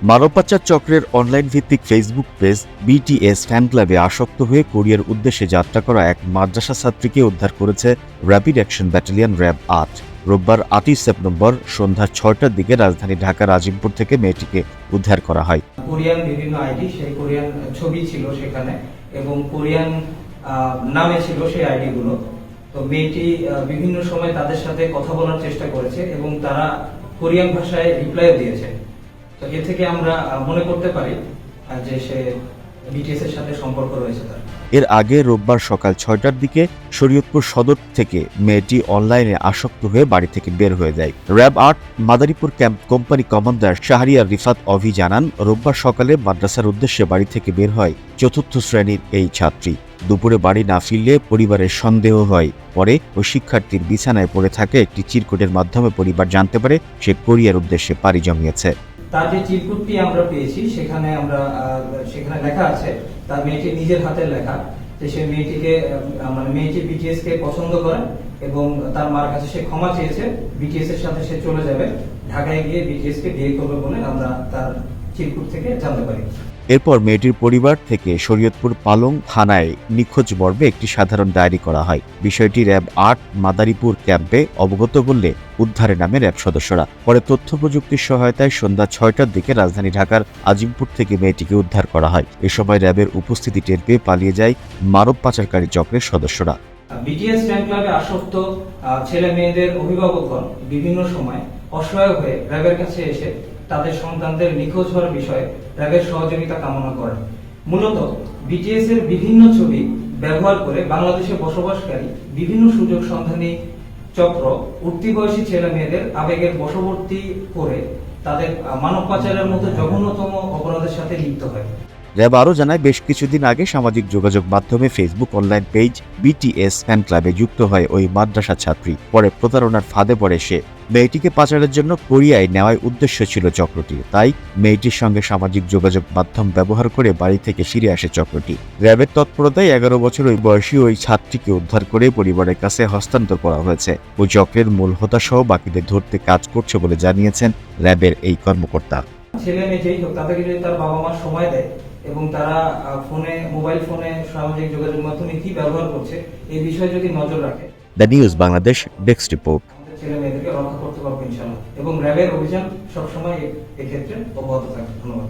মানব পাচার চক্রের অনলাইন ভিত্তিক ফেসবুক পেজ বিটিএস ফ্যান ক্লাবে আসক্ত হয়ে কোরিয়ার উদ্দেশ্যে যাত্রা করা এক মাদ্রাসা ছাত্রীকে উদ্ধার করেছে র্যাপিড অ্যাকশন ব্যাটালিয়ন র্যাব ৮। রোববার ৮ই সেপ্টেম্বর সন্ধ্যা ৬টার দিকে রাজধানী ঢাকার আজিমপুর থেকে মেয়েটিকে উদ্ধার করা হয়। কোরিয়ান বিভিন্ন আইডি, সেই কোরিয়ান ছবি ছিল সেখানে এবং কোরিয়ান নামে ছিল সেই আইডি গুলো। তো মেয়েটি বিভিন্ন সময় তাদের সাথে কথা বলার চেষ্টা করেছে এবং তারা কোরিয়ান ভাষায় রিপ্লাইও দিয়েছে। তো এ থেকে আমরা মনে করতে পারি যে সে বিটিএস এর সাথে সম্পর্ক রয়েছে তার। এর আগে রোববার সকাল ৬টার দিকে শরীয়তপুর সদর থেকে মেয়েটি অনলাইনে আসক্ত হয়ে বাড়ি থেকে বের হয়ে যায়। RAB ৮ Madaripur camp company commander Shahriar Rifat Avi জানান, রোববার সকালে মাদ্রাসার উদ্দেশ্যে বাড়ি থেকে বের হয় ৪র্থ শ্রেণীর এই ছাত্রী। দুপুরে বাড়ি না ফিরলে পরিবারের সন্দেহ হয়। পরে ওই শিক্ষার্থীর বিছানায় পড়ে থাকে একটি চিরকুটের মাধ্যমে পরিবার জানতে পারে সে কোরিয়ার উদ্দেশ্যে পাড়ি জমিয়েছে। তার যে চিরকুটটি আমরা পেয়েছি সেখানে লেখা আছে, তার মেয়েটি নিজের হাতের লেখা, যে সে মেয়েটি বিটিএস কে পছন্দ করে এবং তার মার কাছে সে ক্ষমা চেয়েছে। বিটিএস এর সাথে সে চলে যাবে, ঢাকায় গিয়ে বিটিএস কে বিয়ে করবে বলে আমরা তার চিরকুট থেকে জানতে পারি। এরপর মেয়েটির পরিবার থেকে শরীয়তপুর পালং থানায় নিখোঁজ মর্মে একটি সাধারণ ডায়েরি করা হয়। বিষয়টি র্যাব ৮ মাদারীপুর ক্যাম্পে অবগত করলে উদ্ধারে নামে র্যাব সদস্যরা। পরে তথ্য প্রযুক্তির সহায়তায় সন্ধ্যা ৬টার দিকে রাজধানী ঢাকার আজিমপুর থেকে মেয়েটিকে উদ্ধার করা হয়। এ সময় র্যাবের উপস্থিতি টের পেয়ে পালিয়ে যায় মানব পাচারকারী চক্রের সদস্যরা। বিটিএস ফ্যান ক্লাবে আসক্ত ছেলে মেয়েদের অভিভাবকগণ বিভিন্ন সময় অসহায় হয়ে র্যাবের কাছে এসে তাদের সন্তানদের নিখোঁজ হওয়ার বিষয়ে র্যাবের সহযোগিতা কামনা করেন। মূলত বিটিএস এর বিভিন্ন ছবি ব্যবহার করে বাংলাদেশে বসবাসকারী বিভিন্ন সুযোগ সন্ধানী চক্র উঠতি বয়সী ছেলে মেয়েদের আবেগের বশবর্তী করে তাদের মানব পাচারের মতো জঘন্যতম অপরাধের সাথে লিপ্ত হয়। র্যাব আরও জানায়, বেশ কিছুদিন আগে সামাজিক যোগাযোগ মাধ্যমে Facebook online page BTS fan ক্লাবে যুক্ত হয় ওই মাদ্রাসা ছাত্রী। পরে প্রতারণার ফাঁদে পড়ে সে। মেয়েটিকে পাচারের জন্য কোরিয়ায় নেওয়ার উদ্দেশ্য ছিল চক্রটি, তাই মেয়েটির সঙ্গে সামাজিক যোগাযোগ মাধ্যম ব্যবহার করে বাড়ি থেকে ফিরে আসে চক্রটি। র্যাবের তৎপরতায় ১১ বছর বয়সী ওই ছাত্রীকে উদ্ধার করে পরিবারের কাছে হস্তান্তর করা হয়েছে। ওই চক্রের মূল হোতাসহ বাকিদের ধরতে কাজ করছে বলে জানিয়েছেন র্যাবের এই কর্মকর্তা। ছেলে মেয়ে যেই হোক, তাদেরকে যদি তার বাবা মা সময় দেয় এবং তারা মোবাইল ফোনে সামাজিক যোগাযোগ মাধ্যমে কি ব্যবহার করছে এই বিষয়ে যদি নজর রাখে। The news Bangladesh desk report. ছেলে মেয়েদেরকে রক্ষা করতে পারবো ইনশাআল্লাহ এবং র্যাবের অভিযান সবসময় এক্ষেত্রে অব্যাহত থাকবে। ধন্যবাদ।